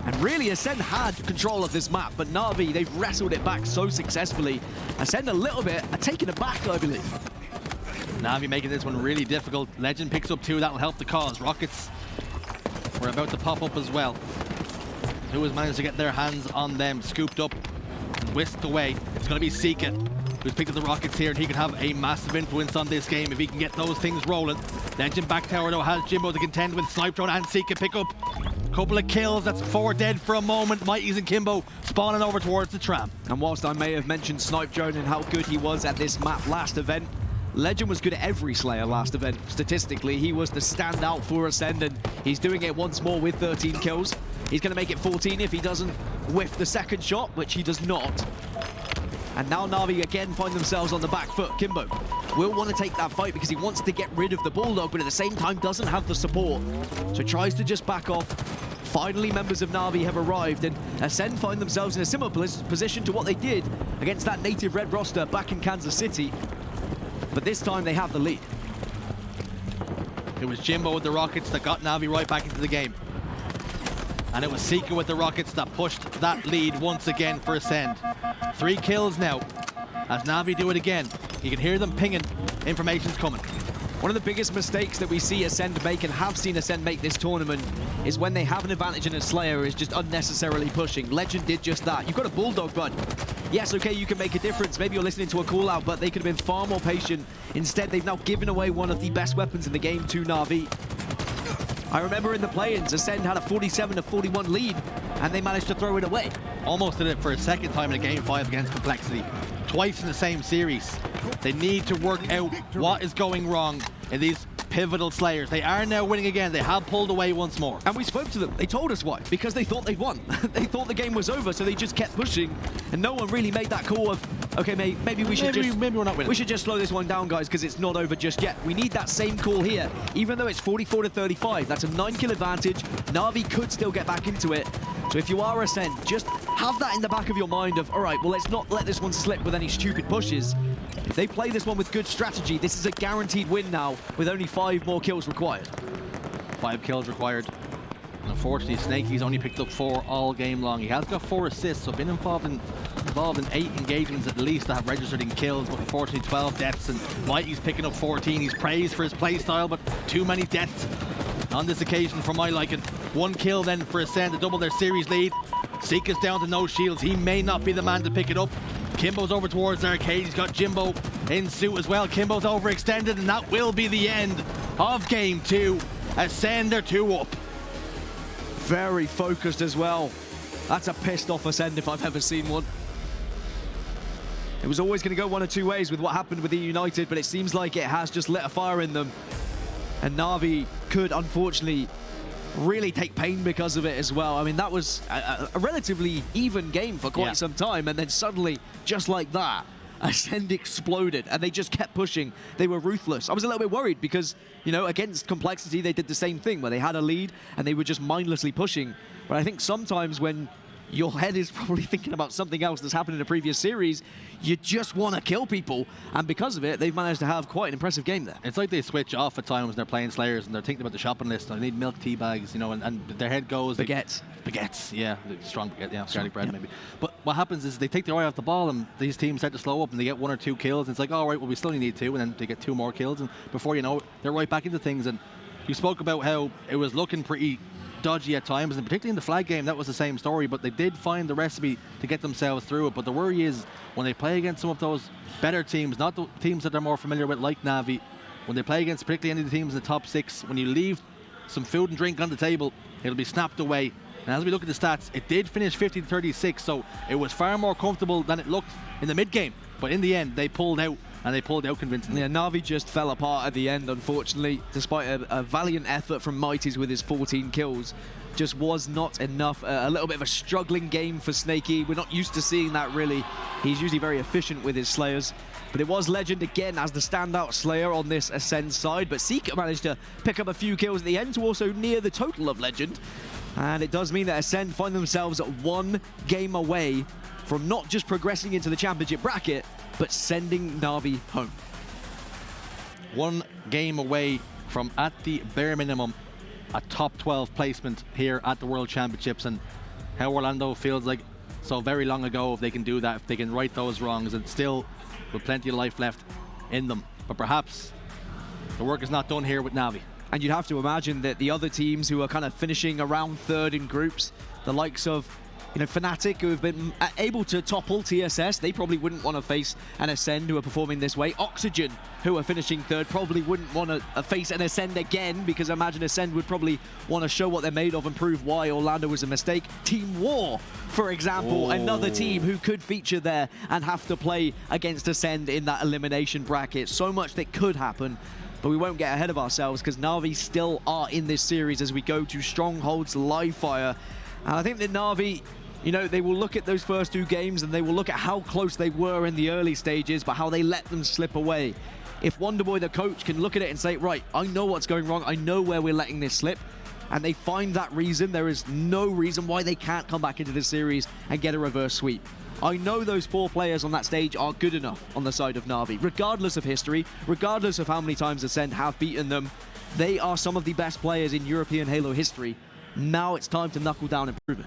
And really, Acend had control of this map, but NaVi, they've wrestled it back so successfully. Acend a little bit are taking it back, I believe. NaVi making this one really difficult. Legend picks up 2, that'll help the cause. Rockets were about to pop up as well. Who has managed to get their hands on them, scooped up and whisked away. It's going to be Sika who's picked up the Rockets here, and he can have a massive influence on this game if he can get those things rolling. Legend back tower though has Jimbo to contend with. Snipe drone and Sika pick up couple of kills. That's 4 dead for a moment. Mighty's and Kimbo spawning over towards the tram. And whilst I may have mentioned Snipe drone and how good he was at this map last event, Legend was good at every Slayer last event. Statistically, he was the standout for Acend, and he's doing it once more with 13 kills. He's going to make it 14 if he doesn't whiff the second shot, which he does not. And now NaVi again find themselves on the back foot. Kimbo will want to take that fight because he wants to get rid of the Bulldog, but at the same time doesn't have the support. So tries to just back off. Finally, members of NaVi have arrived, and Acend find themselves in a similar position to what they did against that native red roster back in Kansas City. But this time they have the lead. It was Jimbo with the Rockets that got NaVi right back into the game. And it was Sika with the Rockets that pushed that lead once again for Acend. 3 kills now as NaVi do it again. You can hear them pinging. Information's coming. One of the biggest mistakes that we see Acend make and have seen Acend make this tournament is when they have an advantage in a Slayer is just unnecessarily pushing. Legend did just that. You've got a Bulldog, bud. Yes, okay, you can make a difference. Maybe you're listening to a call out, but they could have been far more patient. Instead, they've now given away one of the best weapons in the game to NaVi. I remember in the play-ins, Acend had a 47-41 lead, and they managed to throw it away. Almost did it for a second time in a Game 5 against Complexity. Twice in the same series. They need to work out what is going wrong in these pivotal Slayers. They are now winning again. They have pulled away once more. And we spoke to them. They told us why. Because they thought they'd won. They thought the game was over, so they just kept pushing. And no one really made that call of, okay, maybe we should maybe we're not winning. We should just slow this one down, guys, because it's not over just yet. We need that same call here. Even though it's 44-35, that's a 9-kill advantage. NaVi could still get back into it. So if you are Acend, just have that in the back of your mind of, all right, well, let's not let this one slip with any stupid pushes. If they play this one with good strategy, this is a guaranteed win now with only 5 more kills required. 5 kills required. And unfortunately, Snaky's only picked up 4 all game long. He has got 4 assists, so been involved in 8 engagements at least that have registered in kills, but unfortunately 12 deaths, and Mighty's picking up 14. He's praised for his play style, but too many deaths on this occasion for my liking. 1 kill then for Acend to double their series lead. Sika's down to no shields. He may not be the man to pick it up. Kimbo's over towards Arcade. He's got Jimbo in suit as well. Kimbo's overextended, and that will be the end of game 2. Acend are 2 up. Very focused as well. That's a pissed off Acend if I've ever seen one. It was always going to go one of 2 ways with what happened with the United, but it seems like it has just lit a fire in them. And NaVi could, unfortunately, really take pain because of it as well. I mean, that was a relatively even game for quite some time, and then suddenly, just like that, Acend exploded, and they just kept pushing. They were ruthless. I was a little bit worried because, you know, against Complexity, they did the same thing, where they had a lead, and they were just mindlessly pushing. But I think sometimes when your head is probably thinking about something else that's happened in a previous series, you just want to kill people, and because of it, they've managed to have quite an impressive game there. It's like they switch off at times when they're playing Slayers and they're thinking about the shopping list, and they need milk tea bags, you know, and their head goes... Baguettes. Baguettes, yeah, strong baguette, yeah, garlic bread maybe. But what happens is they take their eye off the ball, and these teams start to slow up, and they get 1 or 2 kills, and it's like, all right, well, we still only need 2, and then they get 2 more kills, and before you know it, they're right back into things. And you spoke about how it was looking pretty dodgy at times, and particularly in the flag game, that was the same story, but they did find the recipe to get themselves through it. But the worry is when they play against some of those better teams, not the teams that they're more familiar with, like NaVi, when they play against particularly any of the teams in the top 6, when you leave some food and drink on the table, it'll be snapped away. And as we look at the stats, it did finish 50-36, so it was far more comfortable than it looked in the mid-game. But in the end, they pulled out, and they pulled out convincingly. Yeah, NaVi just fell apart at the end, unfortunately, despite a valiant effort from Mighties with his 14 kills. Just was not enough. A little bit of a struggling game for Snakey. We're not used to seeing that, really. He's usually very efficient with his Slayers. But it was Legend again as the standout Slayer on this Acend side. But Seeker managed to pick up a few kills at the end to also near the total of Legend. And it does mean that Acend find themselves 1 game away from not just progressing into the championship bracket, but sending NaVi home. 1 game away from, at the bare minimum, a top 12 placement here at the World Championships. And how Orlando feels like so very long ago, if they can do that, if they can right those wrongs, and still with plenty of life left in them. But perhaps the work is not done here with NaVi. And you'd have to imagine that the other teams who are kind of finishing around 3rd in groups, the likes of, you know, Fnatic, who have been able to topple TSS, they probably wouldn't want to face an Acend who are performing this way. Oxygen, who are finishing 3rd, probably wouldn't want to face an Acend again, because I imagine Acend would probably want to show what they're made of and prove why Orlando was a mistake. Team War, for example, another team who could feature there and have to play against Acend in that elimination bracket. So much that could happen. But we won't get ahead of ourselves, because NaVi still are in this series as we go to Stronghold's live fire. And I think that NaVi, you know, they will look at those first 2 games and they will look at how close they were in the early stages, but how they let them slip away. If Wonderboy, the coach, can look at it and say, right, I know what's going wrong, I know where we're letting this slip, and they find that reason, there is no reason why they can't come back into this series and get a reverse sweep. I know those 4 players on that stage are good enough on the side of NaVi. Regardless of history, regardless of how many times Acend have beaten them, they are some of the best players in European Halo history. Now it's time to knuckle down and prove it.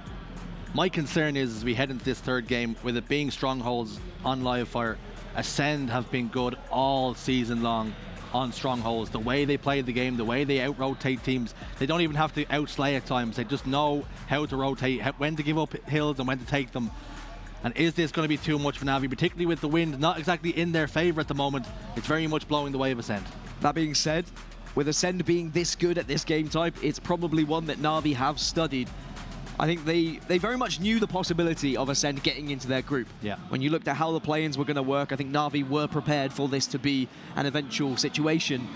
My concern is, as we head into this 3rd game, with it being Strongholds on live fire, Acend have been good all season long on Strongholds. The way they play the game, the way they out-rotate teams, they don't even have to outslay at times. They just know how to rotate, when to give up hills and when to take them. And is this going to be too much for NaVi, particularly with the wind not exactly in their favor at the moment? It's very much blowing the way of Acend. That being said, with Acend being this good at this game type, it's probably one that NaVi have studied. I think they very much knew the possibility of Acend getting into their group. Yeah. When you looked at how the play-ins were going to work, I think NaVi were prepared for this to be an eventual situation.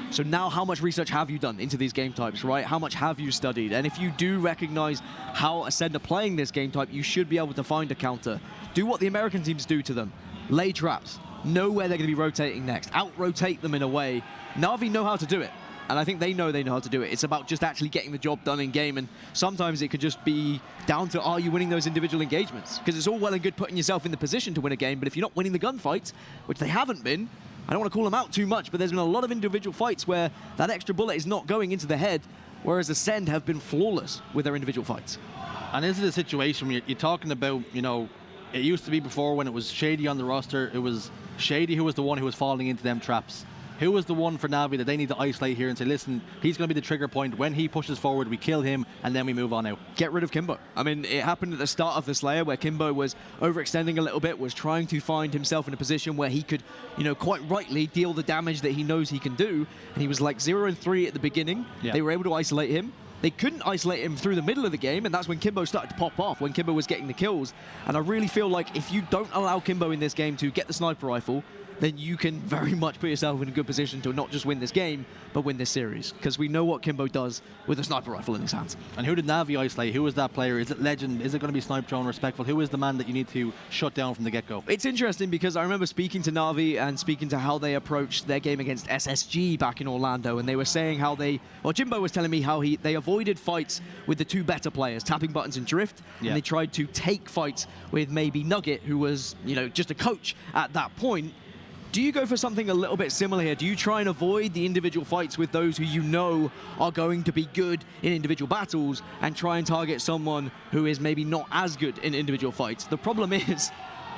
So now, how much research have you done into these game types, right? How much have you studied? And if you do recognize how Acend are playing this game type, you should be able to find a counter. Do what the American teams do to them. Lay traps. Know where they're going to be rotating next. Out-rotate them in a way. NaVi know how to do it. And I think they know how to do it. It's about just actually getting the job done in game. And sometimes it could just be down to, are you winning those individual engagements? Because it's all well and good putting yourself in the position to win a game, but if you're not winning the gunfights, which they haven't been, I don't want to call them out too much, but there's been a lot of individual fights where that extra bullet is not going into the head, whereas Acend have been flawless with their individual fights. And this is a situation where you're talking about, you know, it used to be before when it was Shady on the roster, it was Shady who was the one who was falling into them traps. Who was the one for NaVi that they need to isolate here and say, listen, he's going to be the trigger point. When he pushes forward, we kill him, and then we move on out. Get rid of Kimbo. I mean, it happened at the start of the Slayer where Kimbo was overextending a little bit, was trying to find himself in a position where he could, you know, quite rightly deal the damage that he knows he can do. And he was like 0 and 3 at the beginning. Yeah. They were able to isolate him. they couldn't isolate him through the middle of the game, and that's when Kimbo started to pop off, when Kimbo was getting the kills. And I really feel like if you don't allow Kimbo in this game to get the sniper rifle, then you can very much put yourself in a good position to not just win this game, but win this series. Because we know what Kimbo does with a sniper rifle in his hands. And who did NaVi isolate? Who was that player? Is it Legend? Is it going to be Snipe Drone, Respectful? Who is the man that you need to shut down from the get-go? It's interesting because I remember speaking to NaVi and speaking to how they approached their game against SSG back in Orlando, and they were saying how Jimbo was telling me how they avoided fights with the two better players, Tapping Buttons and Drift, and they tried to take fights with maybe Nugget, who was, just a coach at that point. Do you go for something a little bit similar here? Do you try and avoid the individual fights with those who you know are going to be good in individual battles and try and target someone who is maybe not as good in individual fights? The problem is,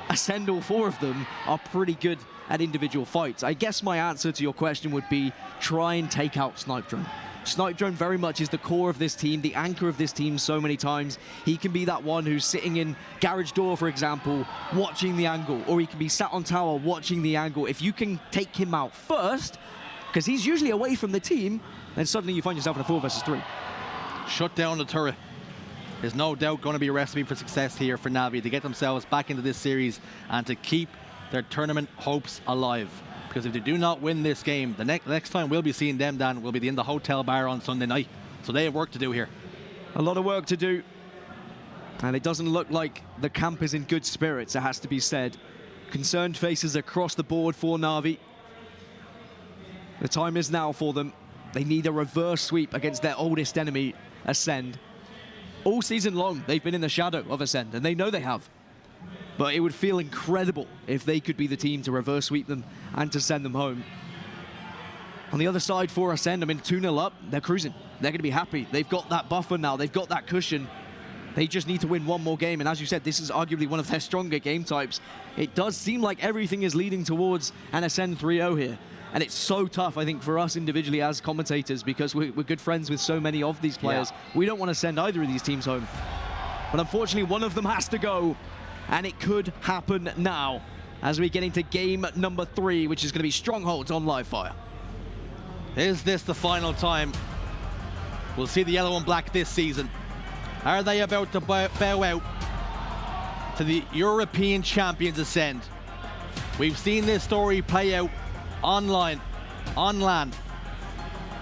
Acend, all four of them are pretty good at individual fights. I guess my answer to your question would be try and take out Snipe Drone. Snipe Drone very much is the core of this team, the anchor of this team so many times. He can be that one who's sitting in garage door, for example, watching the angle, or he can be sat on tower watching the angle. If you can take him out first, because he's usually away from the team, then suddenly you find yourself in a 4 versus 3. Shut down the turret. There's no doubt going to be a recipe for success here for NaVi to get themselves back into this series and to keep their tournament hopes alive. Because if they do not win this game, the next time we'll be seeing them, Dan, will be in the hotel bar on Sunday night. So they have work to do here. A lot of work to do. And it doesn't look like the camp is in good spirits, it has to be said. Concerned faces across the board for NaVi. The time is now for them. They need a reverse sweep against their oldest enemy, Acend. All season long, they've been in the shadow of Acend, and they know they have. But it would feel incredible if they could be the team to reverse sweep them and to send them home. On the other side for Acend, 2-0 up, they're cruising. They're going to be happy. They've got that buffer now. They've got that cushion. They just need to win one more game. And as you said, this is arguably one of their stronger game types. It does seem like everything is leading towards an Acend 3-0 here. And it's so tough, I think, for us individually as commentators, because we're good friends with so many of these players. Yeah. We don't want to send either of these teams home. But unfortunately, one of them has to go. And it could happen now as we get into game number 3, which is going to be Strongholds on live fire. Is this the final time we'll see the yellow and black this season? Are they about to bow out to the European champions Acend? We've seen this story play out online, on LAN,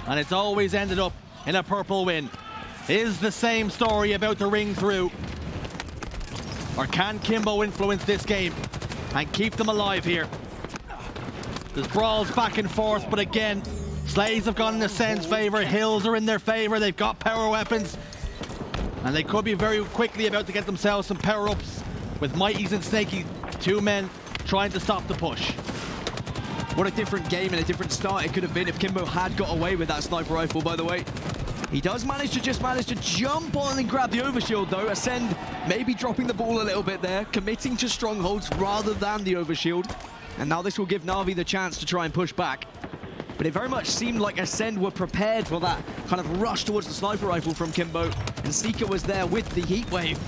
and it's always ended up in a purple win. Is the same story about to ring through? Or can Kimbo influence this game and keep them alive here? There's brawls back and forth, but again, Slays have gone in Acend's favor, Hills are in their favor, they've got power weapons, and they could be very quickly about to get themselves some power-ups with Mighties and Snaky, 2 men trying to stop the push. What a different game and a different start it could have been if Kimbo had got away with that sniper rifle, by the way. He does manage to jump on and grab the overshield, though. Acend maybe dropping the ball a little bit there, committing to strongholds rather than the overshield. And now this will give NaVi the chance to try and push back. But it very much seemed like Acend were prepared for that kind of rush towards the sniper rifle from Kimbo. And Seeker was there with the heat wave.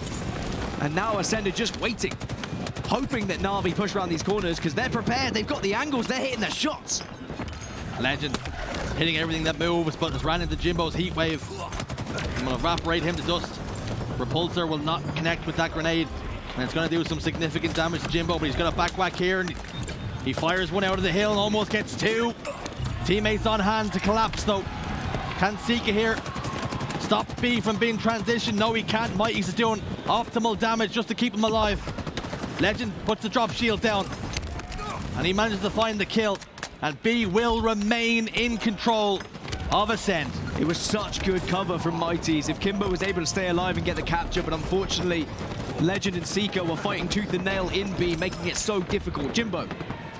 And now Acend are just waiting, hoping that NaVi push around these corners because they're prepared. They've got the angles. They're hitting their shots. Legend hitting everything that moves, but has ran into Jimbo's heat wave. I'm going to evaporate him to dust. Repulsor will not connect with that grenade, and it's going to do some significant damage to Jimbo, but he's got a back whack here, and he fires one out of the hill and almost gets 2. Teammates on hand to collapse, though. Can Seeker here stop B from being transitioned? No, he can't. Mighty's is doing optimal damage just to keep him alive. Legend puts the drop shield down, and he manages to find the kill. And B will remain in control of Acend. It was such good cover from Mighties. If Kimbo was able to stay alive and get the capture, but unfortunately, Legend and Seeker were fighting tooth and nail in B, making it so difficult. Jimbo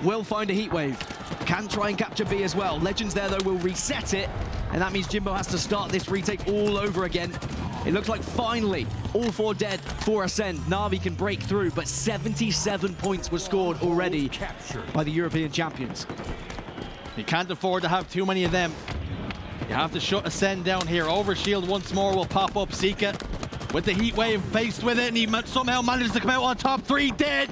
will find a heat wave. Can try and capture B as well. Legends there, though, will reset it. And that means Jimbo has to start this retake all over again. It looks like finally, all 4 dead for Acend. NaVi can break through, but 77 points were scored already by the European champions. You can't afford to have too many of them. You have to shut Acend down here. Overshield once more will pop up. Seeker with the heat wave faced with it, and he somehow manages to come out on top. 3 dead.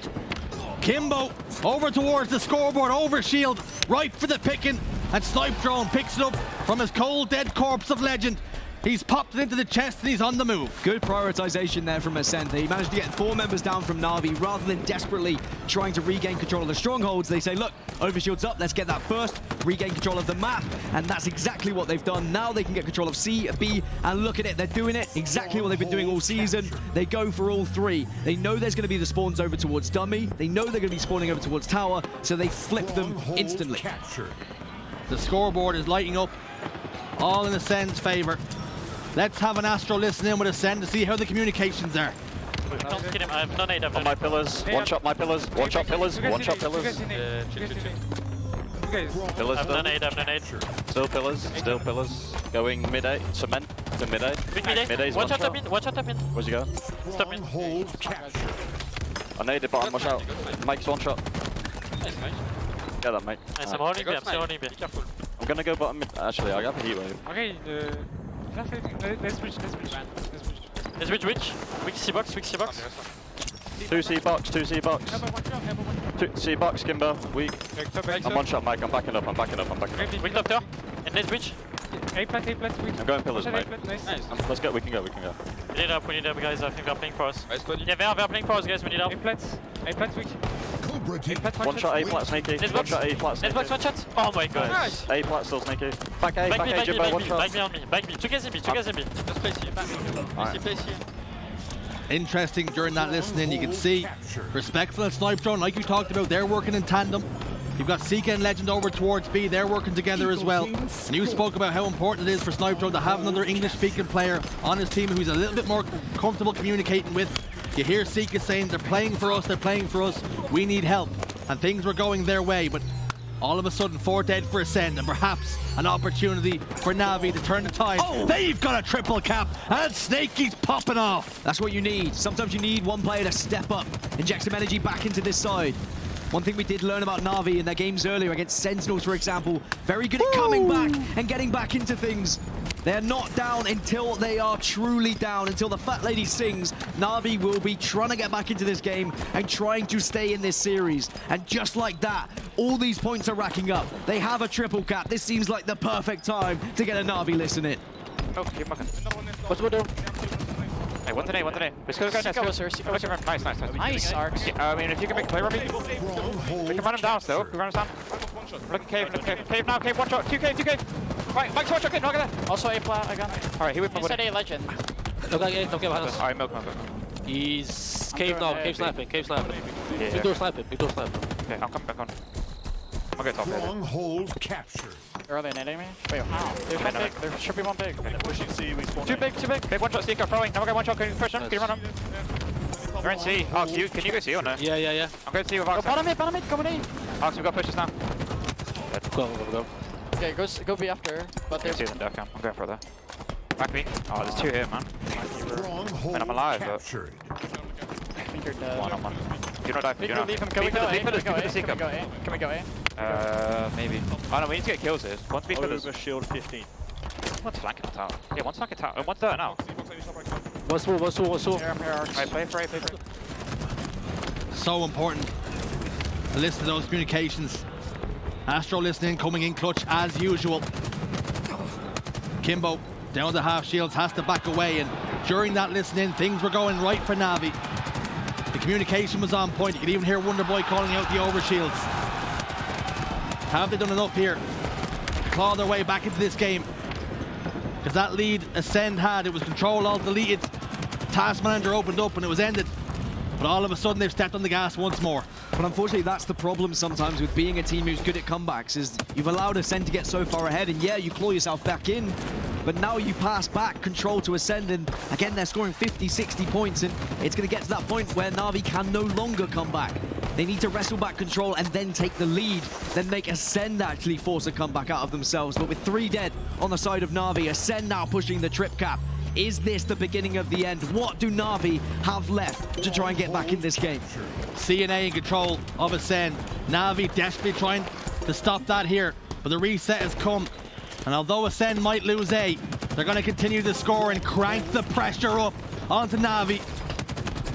Kimbo over towards the scoreboard. Overshield right for the picking, and Snipe Drone picks it up from his cold dead corpse of Legend. He's popped it into the chest and he's on the move. Good prioritization there from Acend. He managed to get 4 members down from NaVi rather than desperately trying to regain control of the strongholds. They say, look, overshield's up, let's get that first, regain control of the map, and that's exactly what they've done. Now they can get control of C, B, and look at it, they're doing it exactly what they've been doing all season. They go for all 3. They know there's going to be the spawns over towards Dummy. They know they're going to be spawning over towards Tower, so they flip them instantly. The scoreboard is lighting up, all in Ascend's favor. Let's have an Astro listen in with Acend to see how the communications are. Don't kill him, I have no nade. On my pillars, one shot my pillars, one shot pillars, one shot pillars. Pillars I have no still. nade, I have no nade. Still pillars, still pillars. Going mid-A, cement to mid-A. Mid-A's Watch one out, shot. watch out, top in. Where's he go? Stop in. I naded bottom, watch out. Mike's one shot. Get that, mate. Nice, I'm holding B, I'm still holding B. I'm gonna go bottom mid. Actually, I have a heat wave. Okay, let's switch. Let's which C-box, which C-box. 2 C box, 2 C box. 2 C box, Kimbo, weak. I'm one shot, Mike. I'm backing up. Weak top door. And let's switch. A plat, weak. I'm going pillars, mate. Nice. Let's go, we can go. We need up, guys. I think they're playing for us. Yeah, they're playing for us, guys. We need help. A plat, weak. One shot A flat sneaky. Let's One box. shot A flat Let's sneaky. box, one shot. Oh my god. Nice. A flat still sneaky. Back A, Jimbo, one shot. Back me on me. Back me. 2 KZB, 2 KZB. Just place here. Place here. Interesting during that listening, you can see Respectful and Snipe Drone, like you talked about, they're working in tandem. You've got Seeka and Legend over towards B, they're working together as well. And you spoke about how important it is for Snipe Drone to have another English-speaking player on his team who's a little bit more comfortable communicating with. You hear Seeka saying, they're playing for us, we need help. And things were going their way, but all of a sudden, 4 dead for Acend, and perhaps an opportunity for NaVi to turn the tide. Oh, they've got a triple cap, and Snaky's popping off. That's what you need. Sometimes you need one player to step up, inject some energy back into this side. One thing we did learn about NaVi in their games earlier against Sentinels, for example, very good at coming back and getting back into things. They're not down until they are truly down, until the fat lady sings. NaVi will be trying to get back into this game and trying to stay in this series. And just like that, all these points are racking up. They have a triple cap. This seems like the perfect time to get a NaVi listen in. Oh, keep mucking. What's good do? Hey, one today. Let's go, guys. Nice, Arcs. I mean, if you can make a play, Robbie. We can run him down still. We run him down. Look at cave, cave now, cave, one shot, 2 cave. Right, Mike's one shot, cave, knock it there. Also A plat again. Alright, he whipped my Inside body. A legend. Don't get behind us. Alright, milk. He's cave now, cave sniping. Yeah. Big door sniping. Okay, I'm coming back on. I'll get top there. Stronghold captured. Are they nading me? Wait, how? There's one big. There should be one big. Pushing C, we spawn. Too big. Cave, one shot, Seeker, throwing. Now I got one shot, can you push him? Can you run him? They're in C. Ox, can you go C or no? Yeah. I'm going to C with Ox. Bottom mid, coming in. Ox, we've got pushes now. Go. Okay, go B after. But There's there's C in the cam. I'm going for that. Back B. Oh, there's 2 here, man. Stronghold Man, I'm alive, but- captured. I think you're dead. 1-on-1. Do not die. We Do can not. leave him. Can we go A? Can we go A? Can Can we go A? Can we go A? Maybe. Oh no, we need to get kills here. One's B pillars. Over shield 15. One's flanking the tower. Yeah, one's flanking tower. One's there now. One stool. Here, I'm here, Arcs. Alright, play for A. So important to listen to those communications. Astro listening, coming in clutch as usual. Kimbo down to half shields, has to back away, and during that listening, things were going right for NaVi. The communication was on point. You could even hear Wonderboy calling out the overshields. Have they done enough here to claw their way back into this game? Because that lead Acend had, it was control all deleted. Task Manager opened up and it was ended. But all of a sudden they've stepped on the gas once more. But unfortunately, that's the problem sometimes with being a team who's good at comebacks, is you've allowed Acend to get so far ahead, and yeah, you claw yourself back in, but now you pass back control to Acend, and again, they're scoring 50, 60 points, and it's going to get to that point where NaVi can no longer come back. They need to wrestle back control and then take the lead, then make Acend actually force a comeback out of themselves. But with 3 dead on the side of NaVi, Acend now pushing the trip cap. Is this the beginning of the end? What do NaVi have left to try and get back in this game? CNA in control of Acend. NaVi desperately trying to stop that here, but the reset has come. And although Acend might lose A, they're going to continue to score and crank the pressure up onto NaVi.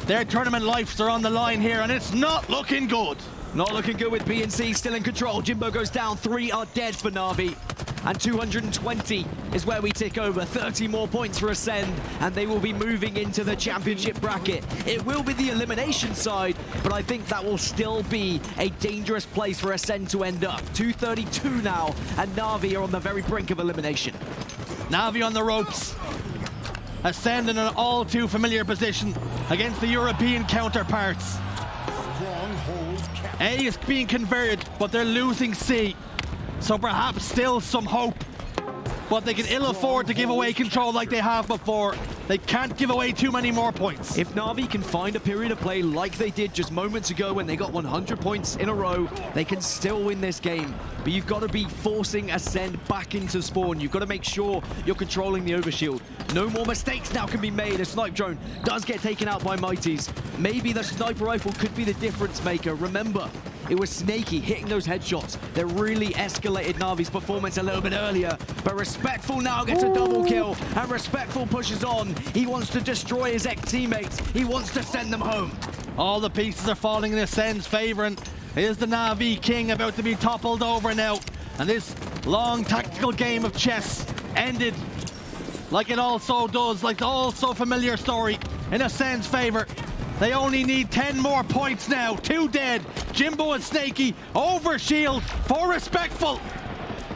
Their tournament lives are on the line here, and it's not looking good. Not looking good with B and C still in control. Jimbo goes down, 3 are dead for NaVi. And 220 is where we tick over. 30 more points for Acend, and they will be moving into the championship bracket. It will be the elimination side, but I think that will still be a dangerous place for Acend to end up. 232 now, and NaVi are on the very brink of elimination. NaVi on the ropes. Acend in an all too familiar position against the European counterparts. A is being converted, but they're losing C. So perhaps still some hope. But they can ill afford to give away control like they have before. They can't give away too many more points. If NaVi can find a period of play like they did just moments ago when they got 100 points in a row, they can still win this game. But you've got to be forcing Acend back into spawn. You've got to make sure you're controlling the overshield. No more mistakes now can be made. A snipe drone does get taken out by Mighties. Maybe the sniper rifle could be the difference maker. Remember, it was Snaky hitting those headshots that really escalated NaVi's performance a little bit earlier. But Respectful now gets a double kill, and Respectful pushes on. He wants to destroy his ex-teammates. He wants to send them home. All the pieces are falling in Acend's favor, and is the NaVi king about to be toppled over now? And this long tactical game of chess ended like it also does, like the all-so familiar story in Acend's favor. They only need 10 more points now. 2 dead. Jimbo and Snaky over shield for Respectful.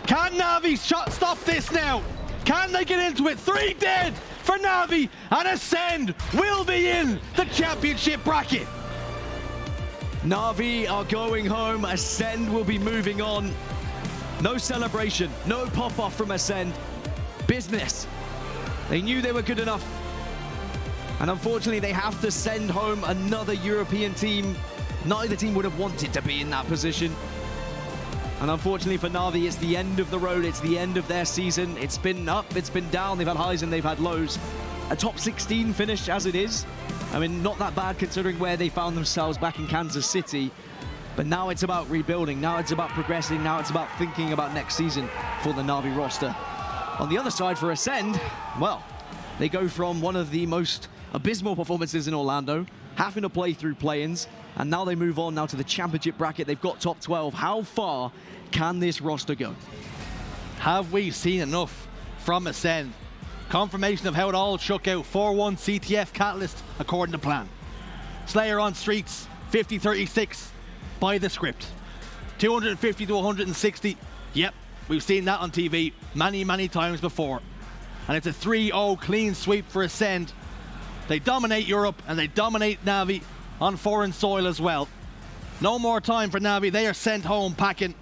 Can NaVi stop this now? Can they get into it? 3 dead for NaVi, and Acend will be in the championship bracket. NaVi are going home. Acend will be moving on. No celebration, no pop-off from Acend. Business. They knew they were good enough. And unfortunately, they have to send home another European team. Neither team would have wanted to be in that position. And unfortunately for NaVi, it's the end of the road. It's the end of their season. It's been up, it's been down. They've had highs and they've had lows. A top 16 finish as it is. I mean, not that bad considering where they found themselves back in Kansas City. But now it's about rebuilding. Now it's about progressing. Now it's about thinking about next season for the NaVi roster. On the other side for Acend, well, they go from one of the most abysmal performances in Orlando, having to play through play-ins, and now they move on now to the championship bracket. They've got top 12. How far can this roster go? Have we seen enough from Acend? Confirmation of how it all shook out. 4-1 CTF Catalyst according to plan. Slayer on streets, 50-36 by the script. 250 to 160. Yep, we've seen that on TV many, many times before. And it's a 3-0 clean sweep for Acend. They dominate Europe and they dominate NaVi on foreign soil as well. No more time for NaVi. They are sent home packing.